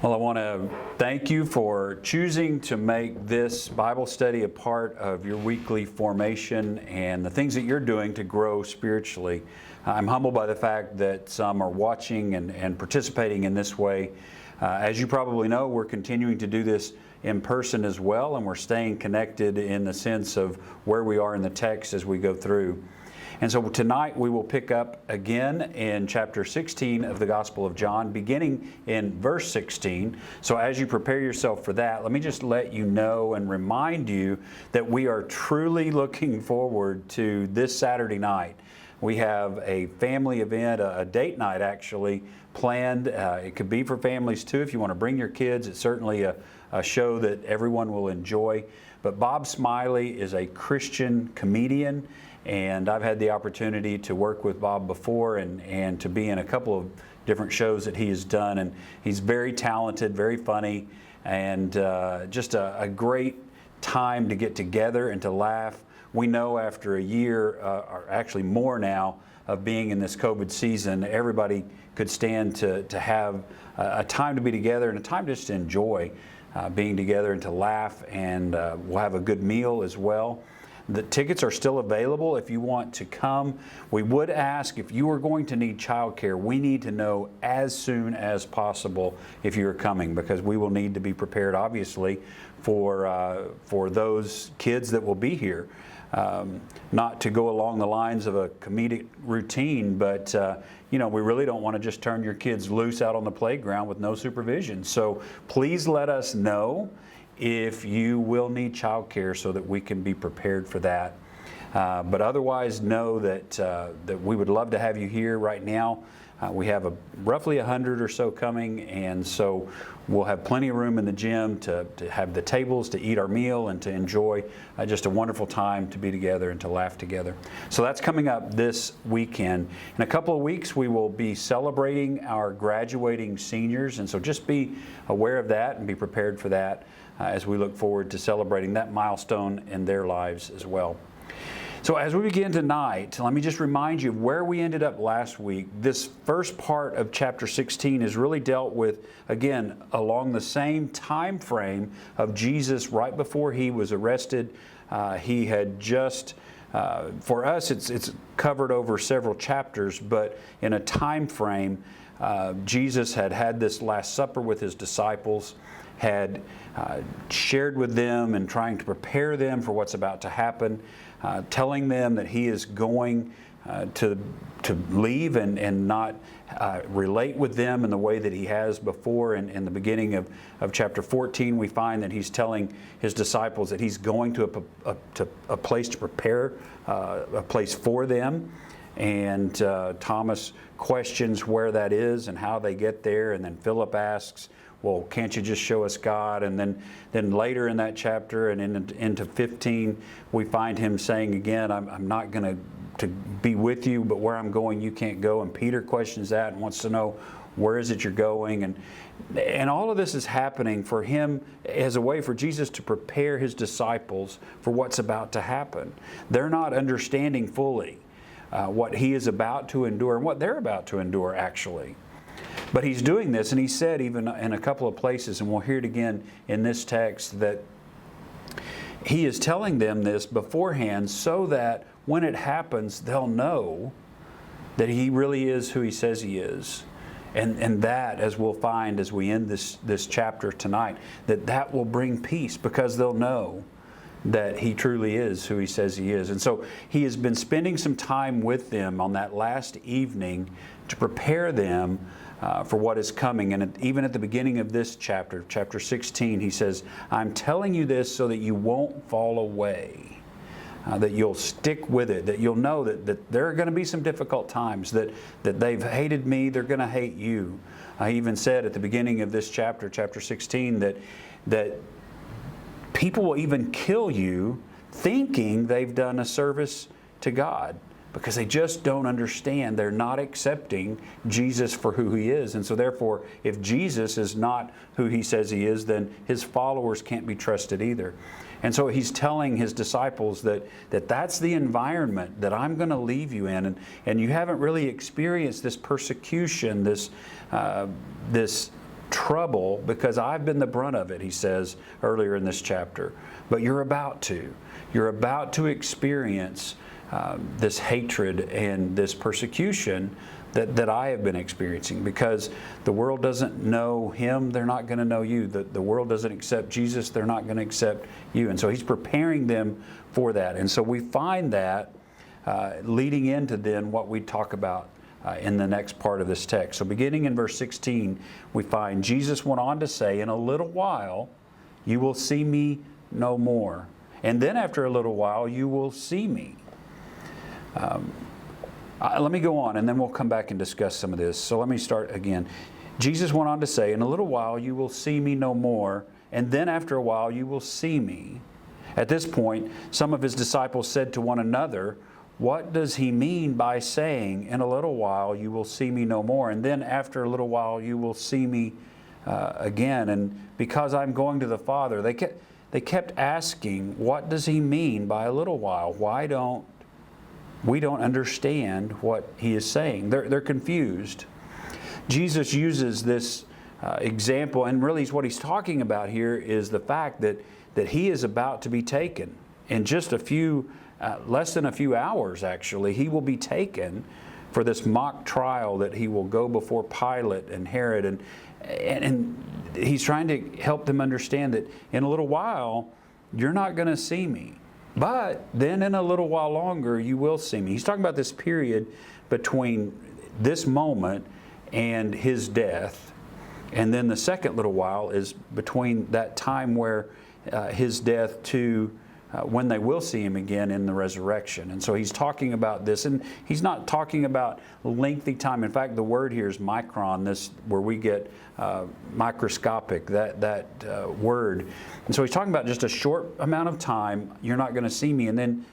Well, I want to thank you for choosing to make this Bible study a part of your weekly formation and the things that you're doing to grow spiritually. I'm humbled by the fact that some are watching and participating in this way. As you probably know, we're continuing to do this in person as well, and we're staying connected in the sense of where we are in the text as we go through. And so tonight we will pick up again in chapter 16 of the Gospel of John, beginning in verse 16. So as you prepare yourself for that, let me just let you know and remind you that we are truly looking forward to this Saturday night. We have a family event, a date night actually, planned. It could be for families too if you want to bring your kids. It's certainly a show that everyone will enjoy. But Bob Smiley is a Christian comedian, and I've had the opportunity to work with Bob before and to be in a couple of different shows that he has done. And he's very talented, very funny, and just a great time to get together and to laugh. We know after a year, or actually more now, of being in this COVID season, everybody could stand to have a time to be together and a time just to enjoy being together and to laugh, and we'll have a good meal as well. The tickets are still available if you want to come. We would ask if you are going to need childcare, we need to know as soon as possible if you are coming, because we will need to be prepared, obviously, for those kids that will be here. Not to go along the lines of a comedic routine, but we really don't want to just turn your kids loose out on the playground with no supervision. So please let us know if you will need childcare so that we can be prepared for that. But otherwise, know that we would love to have you here right now. We have roughly 100 or so coming, and so we'll have plenty of room in the gym to have the tables, to eat our meal, and to enjoy just a wonderful time to be together and to laugh together. So that's coming up this weekend. In a couple of weeks, we will be celebrating our graduating seniors, and so just be aware of that and be prepared for that as we look forward to celebrating that milestone in their lives as well. So as we begin tonight, let me just remind you of where we ended up last week. This first part of chapter 16 is really dealt with, again, along the same time frame of Jesus right before he was arrested. He had just, for us, it's covered over several chapters, but in a time frame, Jesus had this Last Supper with his disciples, had shared with them and trying to prepare them for what's about to happen, telling them that he is going to leave and not relate with them in the way that he has before. In the beginning of chapter 14, we find that he's telling his disciples that he's going to a place to prepare a place for them. And Thomas questions where that is and how they get there. And then Philip asks, well, can't you just show us God? And then later in that chapter and into 15, we find him saying again, I'm not going to be with you, but where I'm going, you can't go. And Peter questions that and wants to know, where is it you're going? And all of this is happening for him as a way for Jesus to prepare his disciples for what's about to happen. They're not understanding fully what he is about to endure and what they're about to endure, actually. But he's doing this, and he said even in a couple of places, and we'll hear it again in this text, that he is telling them this beforehand so that when it happens, they'll know that he really is who he says he is. And that, as we'll find as we end this chapter tonight, that will bring peace, because they'll know that he truly is who he says he is. And so he has been spending some time with them on that last evening to prepare them for what is coming. And even at the beginning of this chapter, chapter 16, he says, I'm telling you this so that you won't fall away, that you'll stick with it, that you'll know that there are going to be some difficult times, that they've hated me, they're going to hate you. I even said at the beginning of this chapter, chapter 16, that people will even kill you thinking they've done a service to God, because they just don't understand. They're not accepting Jesus for who he is. And so therefore, if Jesus is not who he says he is, then his followers can't be trusted either. And so he's telling his disciples that's the environment that I'm going to leave you in. And you haven't really experienced this persecution, this trouble because I've been the brunt of it, he says earlier in this chapter. But you're about to. You're about to experience this hatred and this persecution that I have been experiencing, because the world doesn't know Him, they're not going to know you. The world doesn't accept Jesus, they're not going to accept you. And so He's preparing them for that. And so we find that leading into then what we talk about in the next part of this text. So beginning in verse 16, we find Jesus went on to say, "In a little while you will see me no more. And then after a little while you will see me." Let me go on and then we'll come back and discuss some of this. So let me start again. Jesus went on to say, "In a little while you will see me no more, and then after a while you will see me." At this point, some of His disciples said to one another, "What does He mean by saying, 'In a little while you will see me no more, and then after a little while you will see me again'? And because I'm going to the Father." They kept asking, what does He mean by a little while? We don't understand what He is saying. They're confused. Jesus uses this example, and really what He's talking about here is the fact that He is about to be taken. In just less than a few hours actually, He will be taken for this mock trial that He will go before Pilate and Herod. And He's trying to help them understand that in a little while, you're not going to see me. But then in a little while longer, you will see me. He's talking about this period between this moment and His death. And then the second little while is between that time where His death to when they will see Him again in the resurrection. And so He's talking about this. And He's not talking about lengthy time. In fact, the word here is micron, this where we get microscopic, that word. And so He's talking about just a short amount of time. You're not going to see me. And then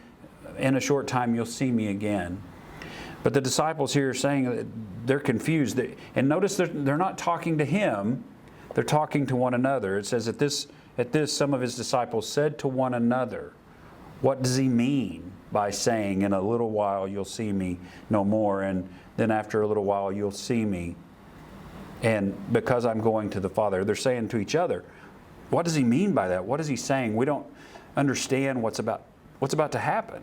in a short time, you'll see me again. But the disciples here are saying that they're confused. And notice they're not talking to Him. They're talking to one another. It says at this, some of His disciples said to one another, "What does He mean by saying, 'In a little while you'll see me no more, and then after a little while you'll see me'? And because I'm going to the Father." They're saying to each other, what does He mean by that? What is He saying? We don't understand what's about to happen.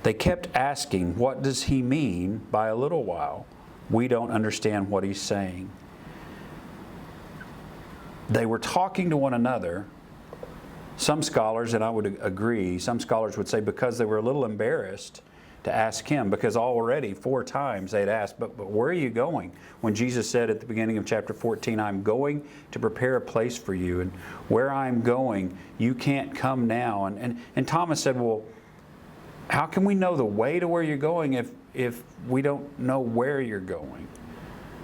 They kept asking, what does He mean by a little while? We don't understand what He's saying. They were talking to one another. Some scholars, and I would agree, some scholars would say because they were a little embarrassed to ask Him, because already 4 times they'd asked, but where are you going? When Jesus said at the beginning of chapter 14, "I'm going to prepare a place for you, and where I'm going, you can't come now." And Thomas said, "Well, how can we know the way to where you're going if we don't know where you're going?"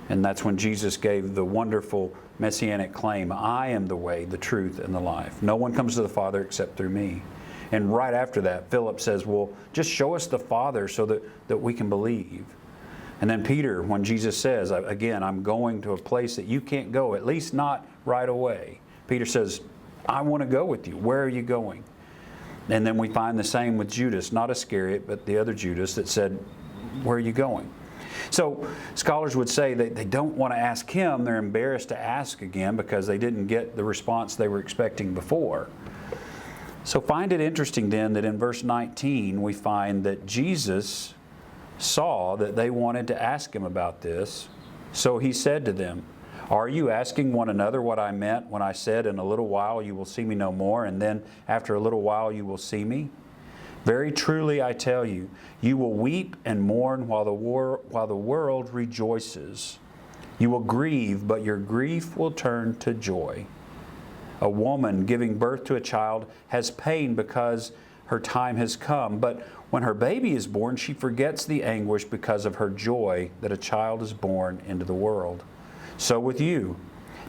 And that's when Jesus gave the wonderful messianic claim, "I am the way, the truth, and the life. No one comes to the Father except through me." And right after that, Philip says, "Well, just show us the Father so that we can believe." And then Peter, when Jesus says, again, "I'm going to a place that you can't go, at least not right away." Peter says, "I want to go with you. Where are you going?" And then we find the same with Judas, not Iscariot, but the other Judas that said, "Where are you going?" So scholars would say that they don't want to ask Him. They're embarrassed to ask again because they didn't get the response they were expecting before. So find it interesting then that in verse 19 we find that Jesus saw that they wanted to ask Him about this. So He said to them, "Are you asking one another what I meant when I said, 'In a little while you will see me no more, and then after a little while you will see me'? Very truly I tell you, you will weep and mourn while the world rejoices. You will grieve, but your grief will turn to joy. A woman giving birth to a child has pain because her time has come, but when her baby is born, she forgets the anguish because of her joy that a child is born into the world. So with you,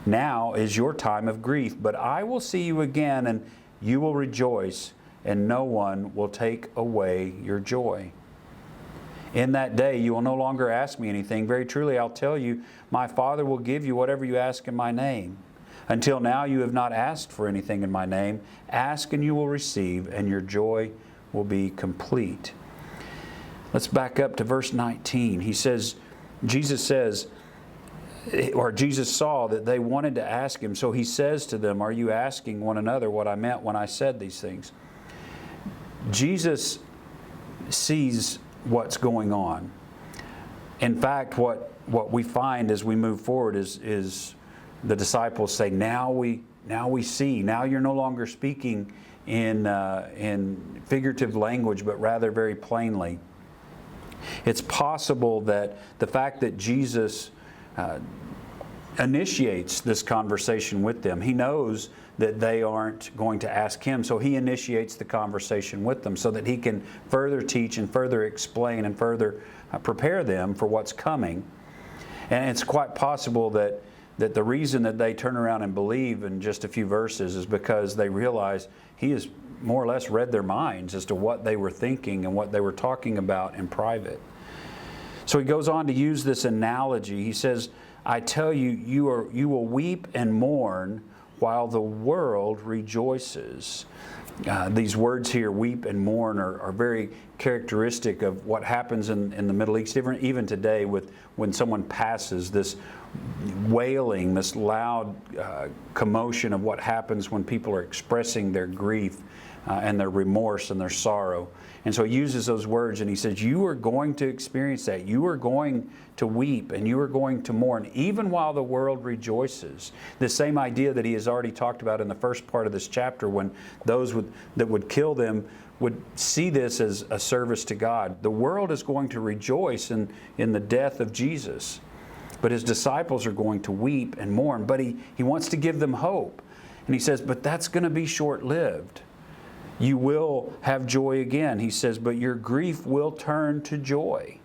now is your time of grief, but I will see you again, and you will rejoice, and no one will take away your joy. In that day you will no longer ask me anything. Very truly I'll tell you, my Father will give you whatever you ask in my name. Until now you have not asked for anything in my name. Ask and you will receive, and your joy will be complete." Let's back up to verse 19. Jesus says, or Jesus saw that they wanted to ask him. So he says to them, are you asking one another what I meant when I said these things? Jesus sees what's going on. In fact, what we find as we move forward is the disciples say, now we see. Now you're no longer speaking in figurative language, but rather very plainly. It's possible that the fact that Jesus initiates this conversation with them, he knows that they aren't going to ask him, so he initiates the conversation with them so that he can further teach and further explain and further prepare them for what's coming. And it's quite possible that the reason that they turn around and believe in just a few verses is because they realize he has more or less read their minds as to what they were thinking and what they were talking about in private. So he goes on to use this analogy. He says, I tell you, you will weep and mourn while the world rejoices. These words here, weep and mourn, are very characteristic of what happens in the Middle East, even today, when someone passes, this wailing, this loud commotion of what happens when people are expressing their grief and their remorse and their sorrow. And so he uses those words and he says, you are going to experience that. You are going to weep and you are going to mourn, even while the world rejoices. The same idea that he has already talked about in the first part of this chapter, when those that would kill them would see this as a service to God. The world is going to rejoice in the death of Jesus, but his disciples are going to weep and mourn. But he wants to give them hope. And he says, but that's going to be short-lived. You will have joy again. He says, but your grief will turn to joy.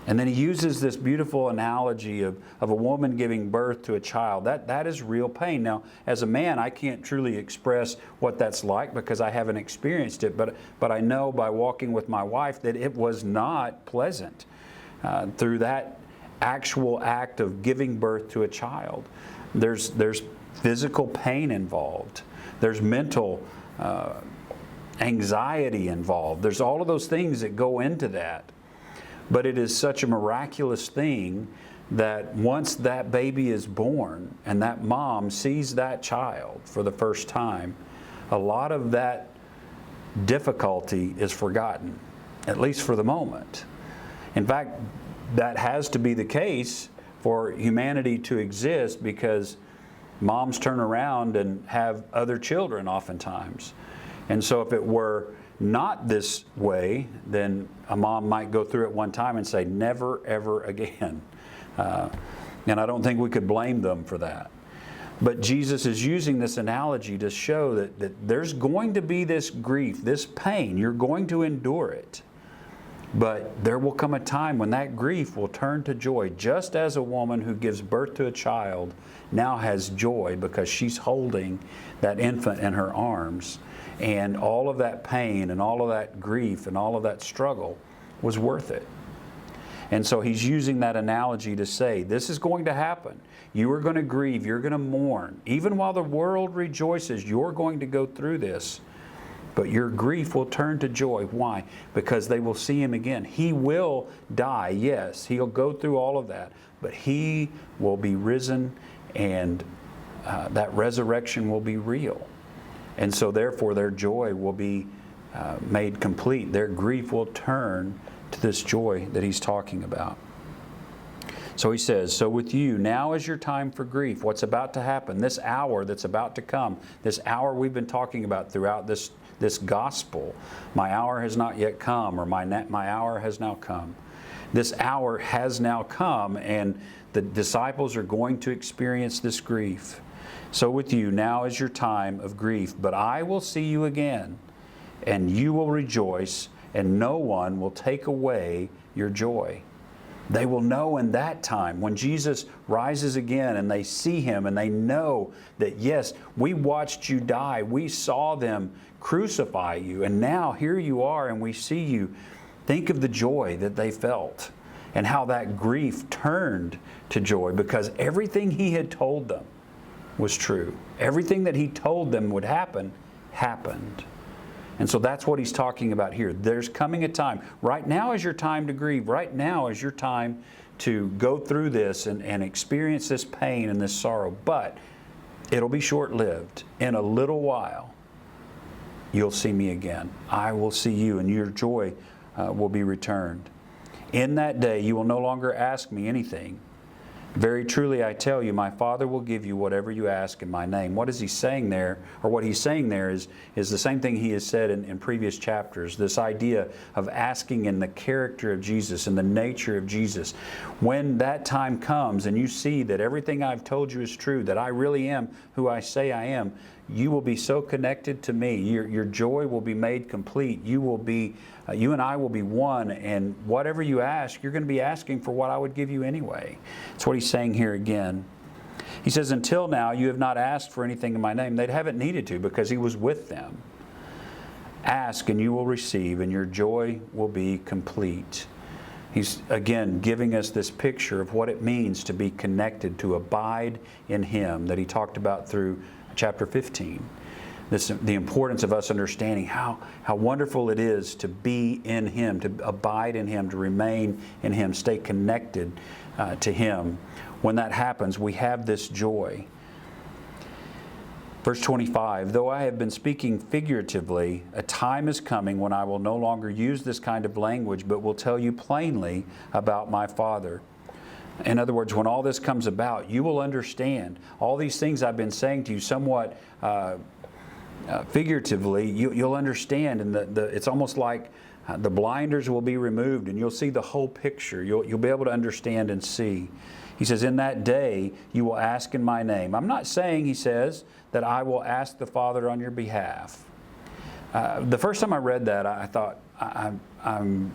And then he uses this beautiful analogy of a woman giving birth to a child. That is real pain. Now, as a man, I can't truly express what that's like because I haven't experienced it. But I know by walking with my wife that it was not pleasant through that actual act of giving birth to a child. There's physical pain involved. There's mental anxiety involved. There's all of those things that go into that. But it is such a miraculous thing that once that baby is born and that mom sees that child for the first time, a lot of that difficulty is forgotten, at least for the moment. In fact, that has to be the case for humanity to exist because moms turn around and have other children oftentimes. And so if it were not this way, then a mom might go through it one time and say, never, ever again. And I don't think we could blame them for that. But Jesus is using this analogy to show that there's going to be this grief, this pain. You're going to endure it. But there will come a time when that grief will turn to joy, just as a woman who gives birth to a child now has joy because she's holding that infant in her arms. And all of that pain and all of that grief and all of that struggle was worth it. And so he's using that analogy to say, this is going to happen. You are going to grieve. You're going to mourn. Even while the world rejoices, you're going to go through this. But your grief will turn to joy. Why? Because they will see him again. He will die, yes. He'll go through all of that. But he will be risen, and that resurrection will be real. And so therefore their joy will be made complete. Their grief will turn to this joy that he's talking about. So he says, so with you, now is your time for grief. What's about to happen, this hour that's about to come, this hour we've been talking about throughout this gospel. My hour has not yet come, or my hour has now come. This hour has now come, and the disciples are going to experience this grief. So with you, now is your time of grief, but I will see you again, and you will rejoice, and no one will take away your joy. They will know in that time, when Jesus rises again and they see him and they know that, yes, we watched you die, we saw them crucify you, and now here you are and we see you. Think of the joy that they felt and how that grief turned to joy because everything he had told them was true. Everything that he told them would happen, happened. And so that's what he's talking about here. There's coming a time. Right now is your time to grieve. Right now is your time to go through this and experience this pain and this sorrow, but it'll be short-lived. In a little while, you'll see me again. I will see you, and your joy will be returned. In that day, you will no longer ask me anything. Very truly, I tell you, my Father will give you whatever you ask in my name. What is he saying there, or what he's saying there is the same thing he has said in previous chapters. This idea of asking in the character of Jesus and the nature of Jesus. When that time comes and you see that everything I've told you is true, that I really am who I say I am, you will be so connected to me. Your joy will be made complete. You and I will be one, and whatever you ask, you're going to be asking for what I would give you anyway. That's what he's saying here again. He says, until now you have not asked for anything in my name. They haven't needed to because he was with them. Ask and you will receive, and your joy will be complete. He's again giving us this picture of what it means to be connected, to abide in him, that he talked about through chapter 15. The importance of us understanding how wonderful it is to be in him, to abide in him, to remain in him, stay connected to him. When that happens, we have this joy. Verse 25, though I have been speaking figuratively, a time is coming when I will no longer use this kind of language, but will tell you plainly about my Father. In other words, when all this comes about, you will understand. All these things I've been saying to you somewhat figuratively, you'll understand. And it's almost like the blinders will be removed and you'll see the whole picture. You'll be able to understand and see. He says, in that day you will ask in my name. I'm not saying, he says, that I will ask the Father on your behalf. The first time I read that, I thought, I'm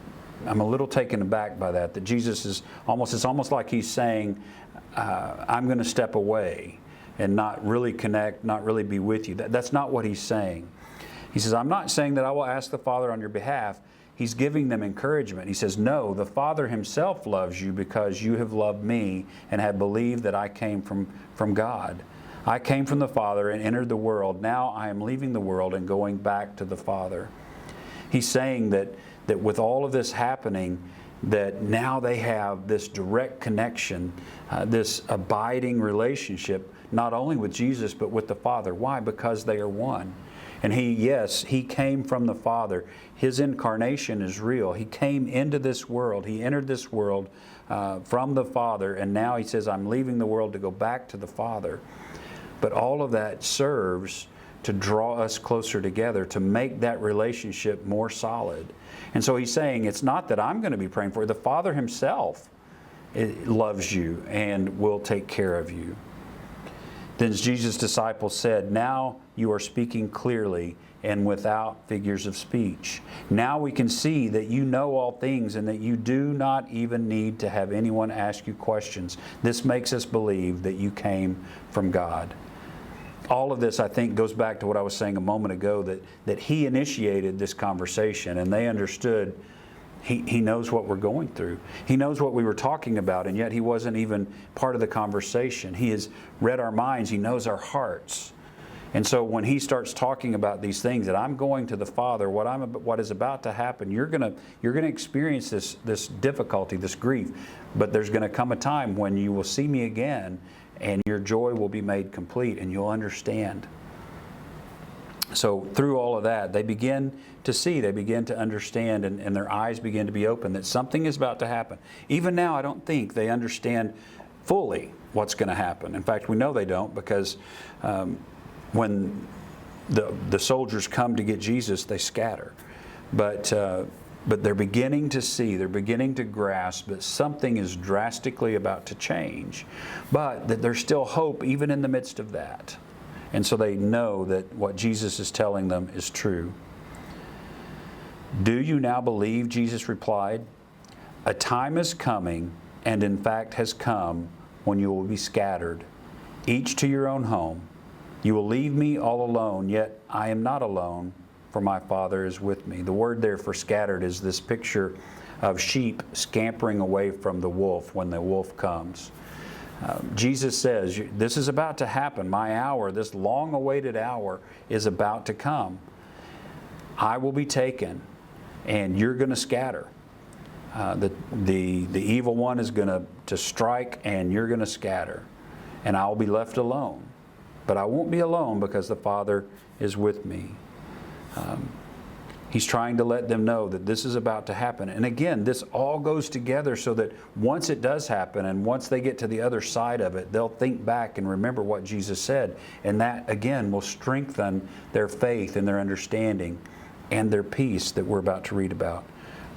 a little taken aback by that Jesus is it's almost like he's saying, I'm going to step away and not really connect, not really be with you. That's not what he's saying. He says, I'm not saying that I will ask the Father on your behalf. He's giving them encouragement. He says, no, the Father himself loves you because you have loved me and have believed that I came from God. I came from the Father and entered the world. Now I am leaving the world and going back to the Father. He's saying that with all of this happening, that now they have this direct connection, this abiding relationship, not only with Jesus, but with the Father. Why? Because they are one. And he came from the Father. His incarnation is real. He came into this world. He entered this world from the Father, and now he says, I'm leaving the world to go back to the Father. But all of that serves to draw us closer together, to make that relationship more solid. And so he's saying, it's not that I'm going to be praying for you. The Father himself loves you and will take care of you. Then Jesus' disciples said, now you are speaking clearly and without figures of speech. Now we can see that you know all things and that you do not even need to have anyone ask you questions. This makes us believe that you came from God. All of this, I think, goes back to what I was saying a moment ago, that he initiated this conversation and they understood he knows what we're going through. He knows what we were talking about, and yet he wasn't even part of the conversation. He has read our minds. He knows our hearts. And so when he starts talking about these things, that I'm going to the Father, what is about to happen, you're going to experience this difficulty, this grief, but there's going to come a time when you will see me again, and your joy will be made complete, and you'll understand. So through all of that, they begin to see, they begin to understand, and their eyes begin to be open that something is about to happen. Even now, I don't think they understand fully what's going to happen. In fact, we know they don't, because when the soldiers come to get Jesus, they scatter. But they're beginning to see, they're beginning to grasp that something is drastically about to change, but that there's still hope even in the midst of that. And so they know that what Jesus is telling them is true. Do you now believe? Jesus replied. A time is coming, and in fact has come, when you will be scattered, each to your own home. You will leave me all alone, yet I am not alone, for my Father is with me. The word there for scattered is this picture of sheep scampering away from the wolf when the wolf comes. Jesus says, this is about to happen. My hour, this long-awaited hour, is about to come. I will be taken, and you're going to scatter. the evil one is going to strike, and you're going to scatter, and I'll be left alone. But I won't be alone because the Father is with me. He's trying to let them know that this is about to happen. And again, this all goes together so that once it does happen and once they get to the other side of it, they'll think back and remember what Jesus said. And that, again, will strengthen their faith and their understanding and their peace that we're about to read about.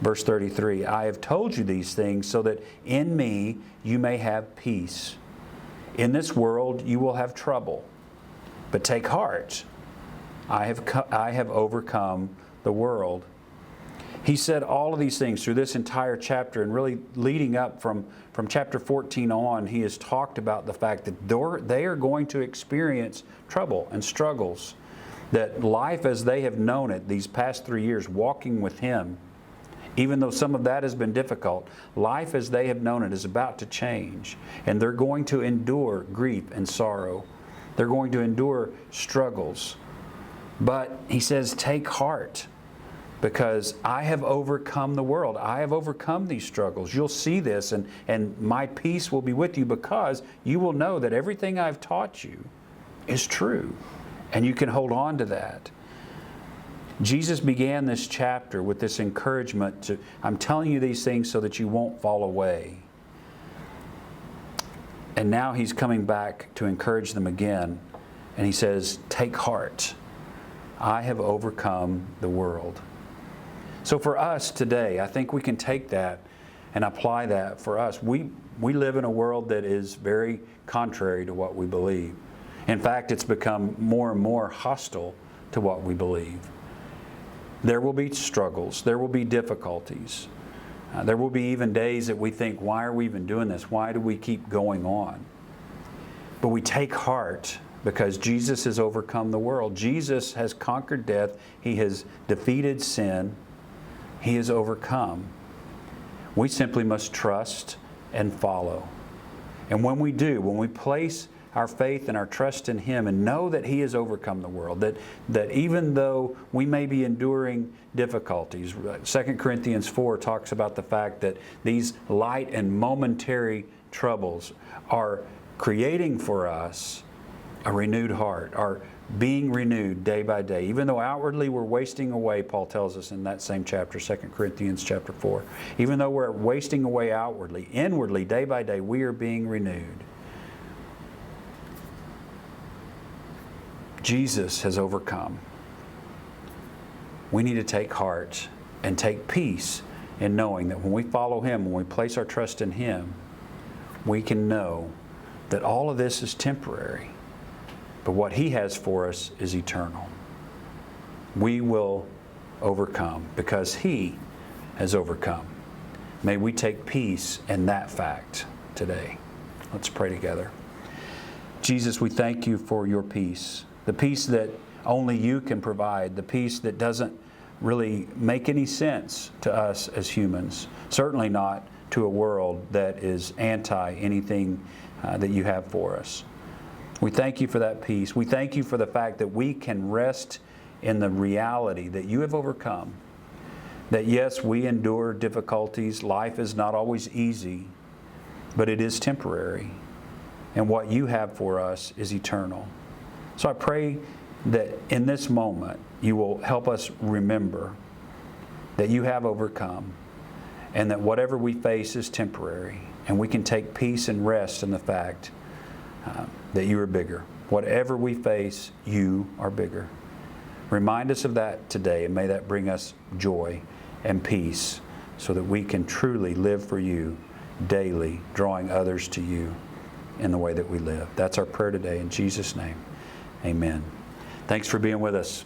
Verse 33, I have told you these things so that in me you may have peace. In this world you will have trouble, but take heart. I have overcome the world. He said all of these things through this entire chapter, and really leading up from chapter 14 on, he has talked about the fact that they are going to experience trouble and struggles. That life as they have known it these past 3 years, walking with Him, even though some of that has been difficult, life as they have known it is about to change. And they're going to endure grief and sorrow. They're going to endure struggles. But he says, take heart, because I have overcome the world. I have overcome these struggles. You'll see this, and my peace will be with you, because you will know that everything I've taught you is true, and you can hold on to that. Jesus began this chapter with this encouragement to, I'm telling you these things so that you won't fall away. And now He's coming back to encourage them again, and He says, take heart. I have overcome the world. So for us today, I think we can take that and apply that for us. We live in a world that is very contrary to what we believe. In fact, it's become more and more hostile to what we believe. There will be struggles. There will be difficulties. There will be even days that we think, why are we even doing this? Why do we keep going on? But we take heart, because Jesus has overcome the world. Jesus has conquered death. He has defeated sin. He has overcome. We simply must trust and follow. And when we do, when we place our faith and our trust in Him and know that He has overcome the world, that even though we may be enduring difficulties, 2 Corinthians 4 talks about the fact that these light and momentary troubles are creating for us a renewed heart, are being renewed day by day. Even though outwardly we're wasting away, Paul tells us in that same chapter, 2 Corinthians chapter 4. Even though we're wasting away outwardly, inwardly, day by day, we are being renewed. Jesus has overcome. We need to take heart and take peace in knowing that when we follow Him, when we place our trust in Him, we can know that all of this is temporary. But what He has for us is eternal. We will overcome because He has overcome. May we take peace in that fact today. Let's pray together. Jesus, we thank You for Your peace, the peace that only You can provide, the peace that doesn't really make any sense to us as humans, certainly not to a world that is anti anything that You have for us. We thank You for that peace. We thank You for the fact that we can rest in the reality that You have overcome. That yes, we endure difficulties. Life is not always easy, but it is temporary. And what You have for us is eternal. So I pray that in this moment, You will help us remember that You have overcome, and that whatever we face is temporary, and we can take peace and rest in the fact that You are bigger. Whatever we face, You are bigger. Remind us of that today, and may that bring us joy and peace so that we can truly live for You daily, drawing others to You in the way that we live. That's our prayer today in Jesus' name. Amen. Thanks for being with us.